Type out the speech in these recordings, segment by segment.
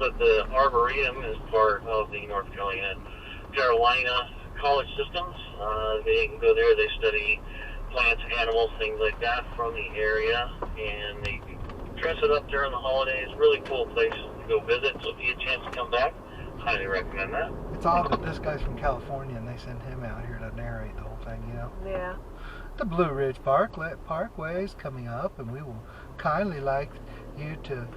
but the Arboretum is part of the North Carolina College Systems. They can go there. They study plants, animals, things like that from the area, and they dress it up during the holidays. Really cool place to go visit. So if you get a chance to come back, highly recommend that. It's odd that this guy's from California and they send him out here to narrate the whole thing, you know? Yeah. The Blue Ridge Parkway is coming up, and we will kindly like you to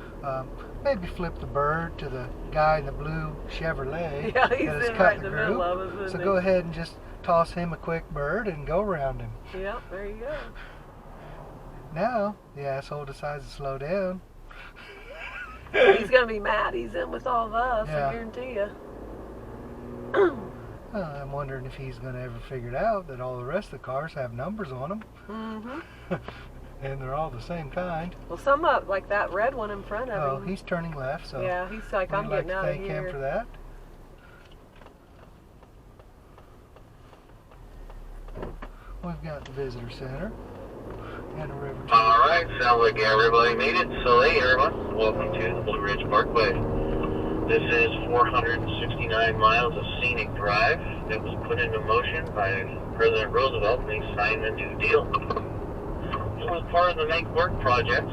maybe flip the bird to the guy in the blue Chevrolet. Yeah, he's that has in cut right in the group. middle of us, isn't So he? go ahead and just toss him a quick bird and go around him. Yep, there you go. Now, the asshole decides to slow down. He's going to be mad he's in with all of us, Yeah. I guarantee you. I'm wondering if he's going to ever figure it out that all the rest of the cars have numbers on them. Mm-hmm. And they're all the same kind. Well, some of, like that red one in front of Oh, him. he's turning left, so Yeah, he's like, I'm we'd like getting to out of thank him here. for that. We've got the visitor center and a river. All right, sounds like everybody made it. So hey, everyone, welcome to the Blue Ridge Parkway. This is 469 miles of scenic drive that was put into motion by President Roosevelt when he signed the New Deal. It was part of the Make Work project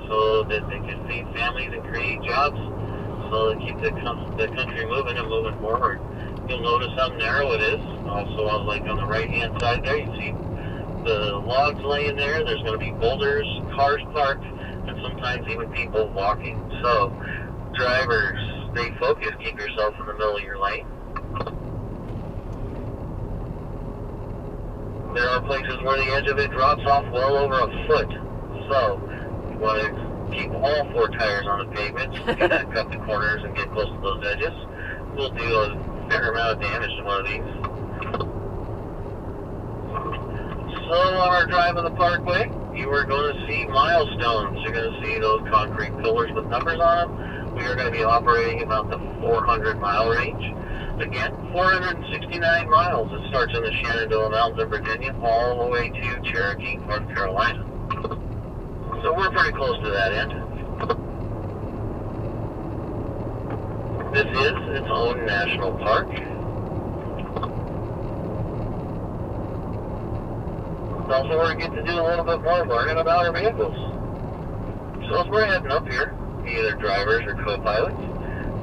so that they could feed families and create jobs, so to keep the country moving and moving forward. You'll notice how narrow it is. Also, on the right-hand side there, you see the logs laying there. There's going to be boulders, cars parked, and sometimes even people walking. So, drivers, stay focused. Keep yourself in the middle of your lane. There are places where the edge of it drops off well over a foot. So, you want to keep all four tires on the pavement so you can cut the corners and get close to those edges. We'll do a fair amount of damage to one of these. So on our drive on the parkway, you are going to see milestones. You're going to see those concrete pillars with numbers on them. We are going to be operating about the 400-mile range. Again, 469 miles. It starts in the Shenandoah Mountains of Virginia all the way to Cherokee, North Carolina. So we're pretty close to that end. This is its own national park. It's also where we get to do a little bit more learning about our vehicles. So as we're heading up here, either drivers or co-pilots,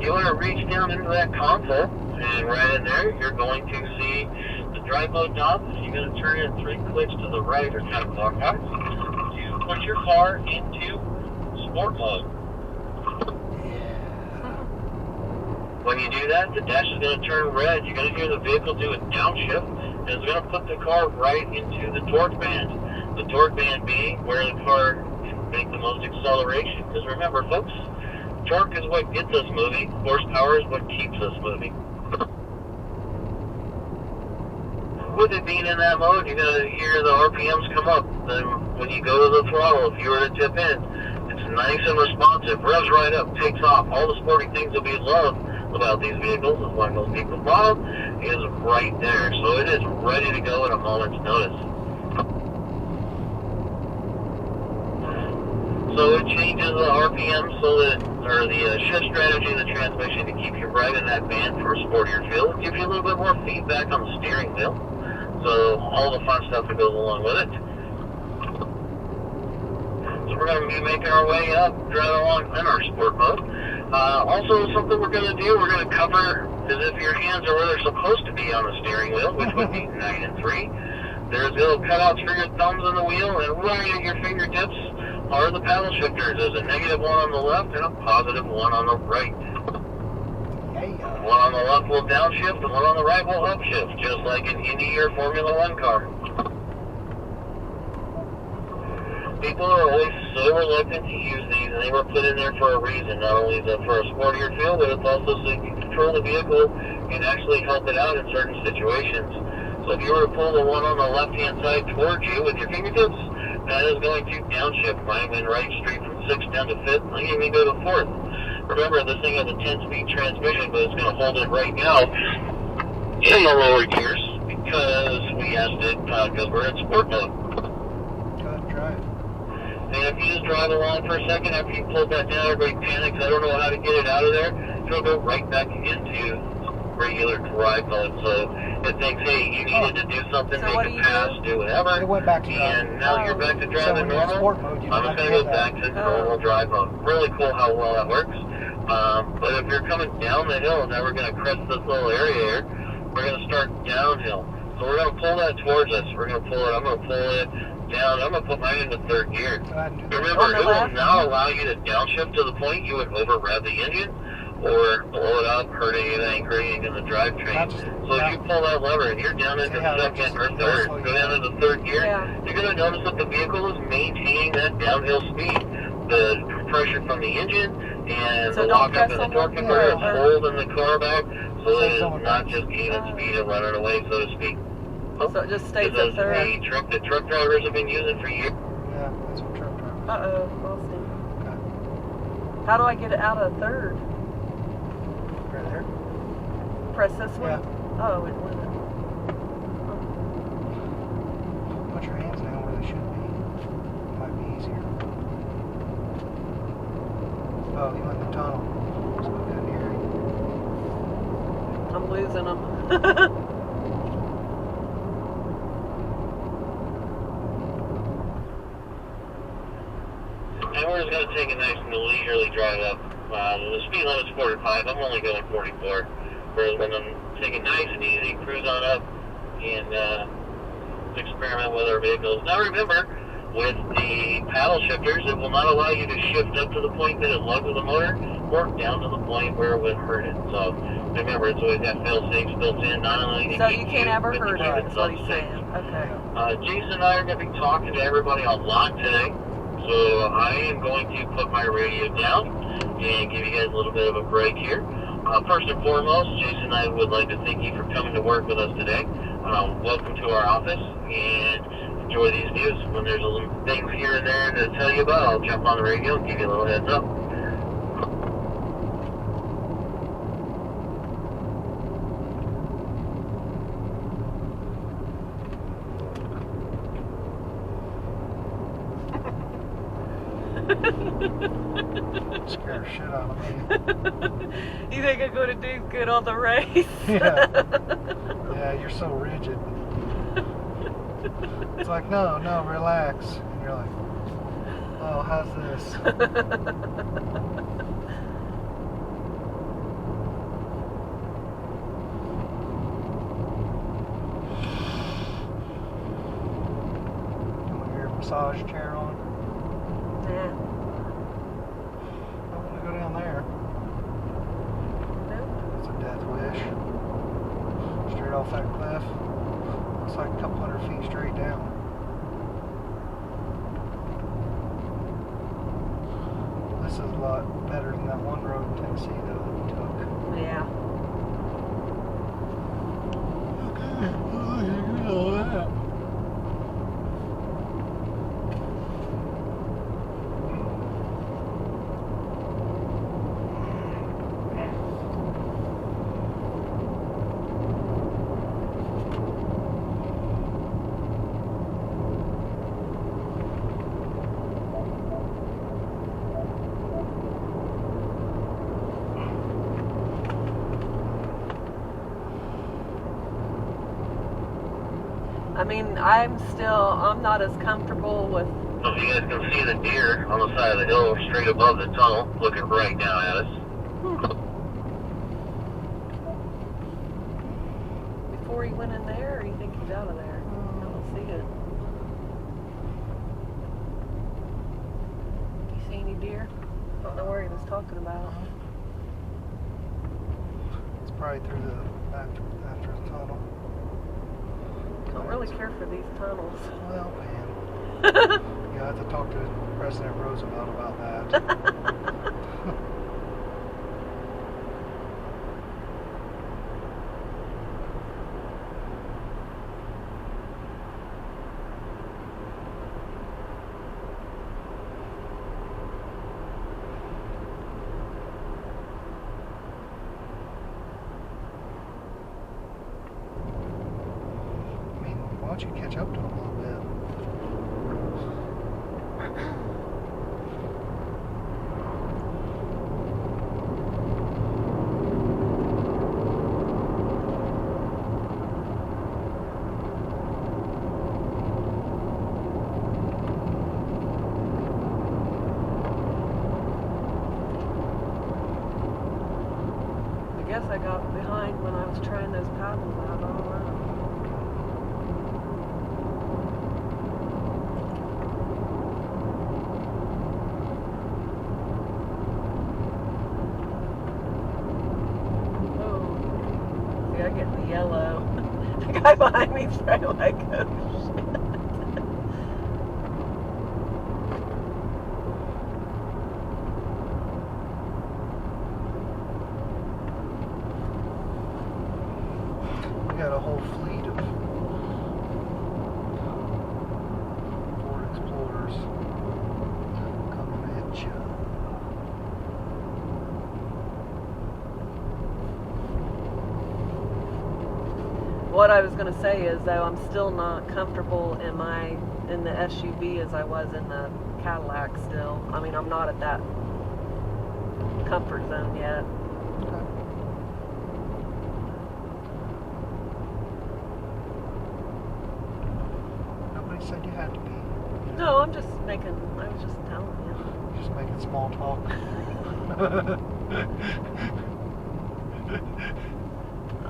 you want to reach down into that console, and right in there, you're going to see the drive mode knob. You're going to turn in 3 clicks to the right or counterclockwise to put your car into sport mode. When you do that, the dash is going to turn red. You're going to hear the vehicle do a downshift, and it's going to put the car right into the torque band. The torque band being where the car can make the most acceleration. Because remember, folks, torque is what gets us moving. Horsepower is what keeps us moving. With it being in that mode, you're going to hear the RPMs come up. Then when you go to the throttle, if you were to tip in, it's nice and responsive. Revs right up, takes off. All the sporty things that we love about these vehicles is why most people buy them, is right there. So it is ready to go at a moment's notice. So it changes the RPM or the shift strategy of the transmission to keep you right in that band for a sportier feel. It gives you a little bit more feedback on the steering wheel. So all the fun stuff that goes along with it. So we're going to be making our way up, driving along in our sport mode. Also, something we're going to do, we're going to cover as if your hands are where they're supposed to be on the steering wheel, which would be 9 and 3. There's little cutouts for your thumbs on the wheel, and right at your fingertips are the paddle shifters. There's a negative one on the left and a positive one on the right. One on the left will downshift, and one on the right will upshift, just like an Indy or Formula One car. People are always so reluctant to use these, and they were put in there for a reason. Not only is it for a sportier feel, but it's also so you can control the vehicle and actually help it out in certain situations. So if you were to pull the one on the left-hand side towards you with your fingertips, that is going to downshift. Mine went right straight from 6th down to 5th. I can even go to 4th. Remember, this thing has a 10-speed transmission, but it's going to hold it right now in the lower gears because we asked it because we're in sport mode. Good drive. And if you just drive along for a second after you pulled that down, everybody panics. I don't know how to get it out of there. It'll go right back into regular drive mode. So it thinks, hey, you needed to do something, So make what a do you pass, do? do whatever. It went back to And now you're back to So driving when you're in normal. sport mode, you don't I'm have just to going to do go that. back to normal drive mode. Really cool how well that works. But if you're coming down the hill, now we're going to crest this little area here. We're going to start downhill. So we're going to pull that towards us. We're going to pull it. I'm going to pull it down. I'm going to put mine into third gear. Go ahead and do that. Remember, On the it will left? now allow you to downshift to the point you would over rev the engine or blow it up, hurt anything, creating in the drivetrain. That's- So if you pull that lever and you're down into See how that second just or goes third, slow go you down down? into third gear, Yeah. you're going to notice that the vehicle is maintaining that downhill speed. The pressure from the engine and So the don't lockup press and the on torque the- converter is Yeah. holding the car back so that Saves on it's not brakes. just gaining speed and running away, so to speak. So it just stays This up is there. the truck that truck drivers have been using for years. Yeah, that's what truck drivers. Uh-oh, lost him. Okay. How do I get it out of third? Right there. Press this one? Yeah. Oh, it went. Put your hands down where they should be. Might be easier. Oh, you went in the tunnel. So we couldn't hear you. I'm losing them. And we're just going to take a nice and leisurely drive up. The speed limit's 45. I'm only going 44. We're going to take it nice and easy, cruise on up, and experiment with our vehicles. Now remember, with the paddle shifters, it will not allow you to shift up to the point that it lugs the motor, or down to the point where it would hurt it. So remember, it's always got fail-safes built in, not only to So keep you can't ever but to hurt keep it, is what itself he's safe. saying. Okay. Jason and I are going to be talking to everybody a lot today, so I am going to put my radio down and give you guys a little bit of a break here. First and foremost, Jason and I would like to thank you for coming to work with us today. Welcome to our office, and enjoy these views. When there's a little things here and there to tell you about, I'll jump on the radio and give you a little heads up. Scare the shit out of me. You think I'm going to do good on the race? Yeah. Yeah, you're so rigid. It's like, no, relax. And you're like, oh, how's this? You want your massage chair on? Nah. I want to go down there. Nope. It's a death wish. Straight off that cliff. Looks like a couple hundred feet straight down. This is a lot better than that one road in Tennessee though that we took. Yeah. Okay, well, you know that. I mean, I'm not as comfortable with. So if you guys can see the deer on the side of the hill straight above the tunnel, looking right down at us. Before he went in there, or you think he's out of there? I don't see it. You see any deer? I don't know where he was talking about. It's probably through the after the tunnel. I don't really care for these tunnels. Well, man, you have to talk to President Roosevelt about that. I mean, why don't you catch up to him a little bit? guess I got behind when I was trying those paddles out. I don't know. Oh, see, I get the yellow. The guy behind me's probably like, oh shit. We got a whole fleet of Ford Explorers coming at you. What I was gonna say is though I'm still not comfortable in the SUV as I was in the Cadillac still. I mean I'm not at that comfort zone yet. Okay. Nobody said you had to be. No, I was just telling you. Just making small talk.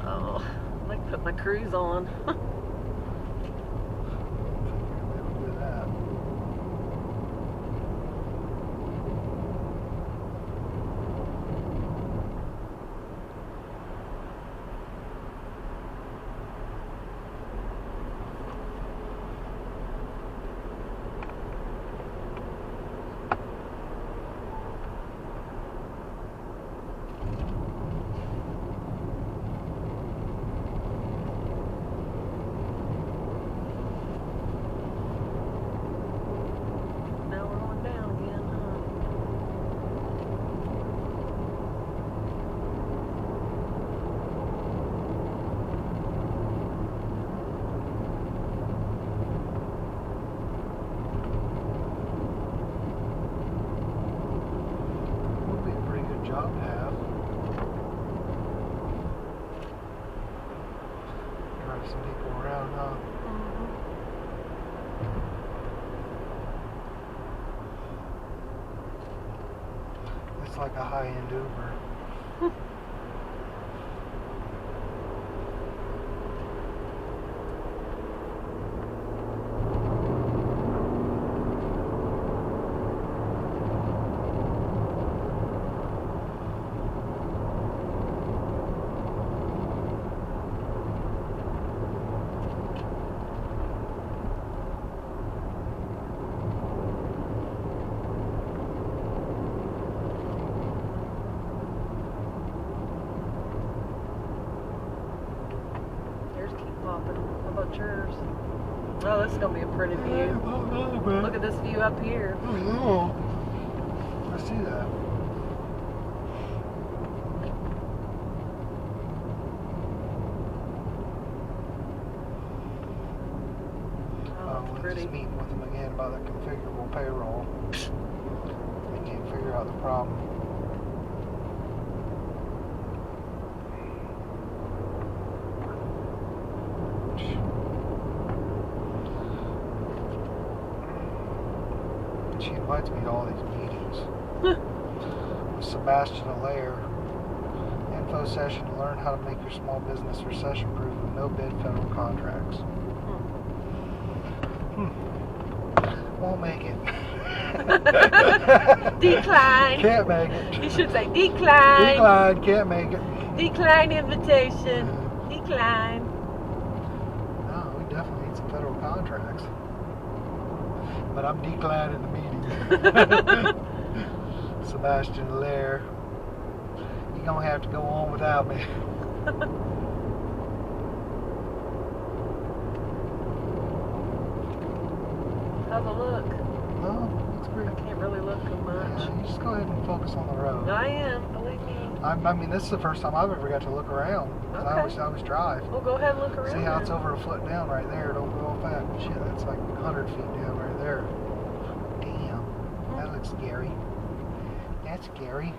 Oh, I like to put my cruise on. Do that. Now we're on down again, Would be a pretty good job to have. Drive some people around, huh? It's like a high-end Uber. Yours keep popping. How about yours? Oh, this is gonna be a pretty view. Look at this view up here. Oh, I see that. Oh, We're it's pretty. just meeting with them again about the configurable payroll. They can't figure out the problem. She invites me to all these meetings. With Sebastian Allaire. Info session to learn how to make your small business recession-proof with no bid federal contracts. Won't make it. Decline. Can't make it. You should say decline. Decline. Can't make it. Decline invitation. Decline. No, we definitely need some federal contracts. But I'm declining the meeting. Sebastian Allaire. You're gonna have to go on without me. How's it look? No, it's great. I can't really look too much. Yeah, you just go ahead and focus on the road. I am, believe me. I mean, this is the first time I've ever got to look around. 'Cause I always drive. We'll go ahead and look around. See how it's then. over a foot down right there? Don't go off that. Shit, that's like 100 feet down right there. Damn. That looks scary. That's scary.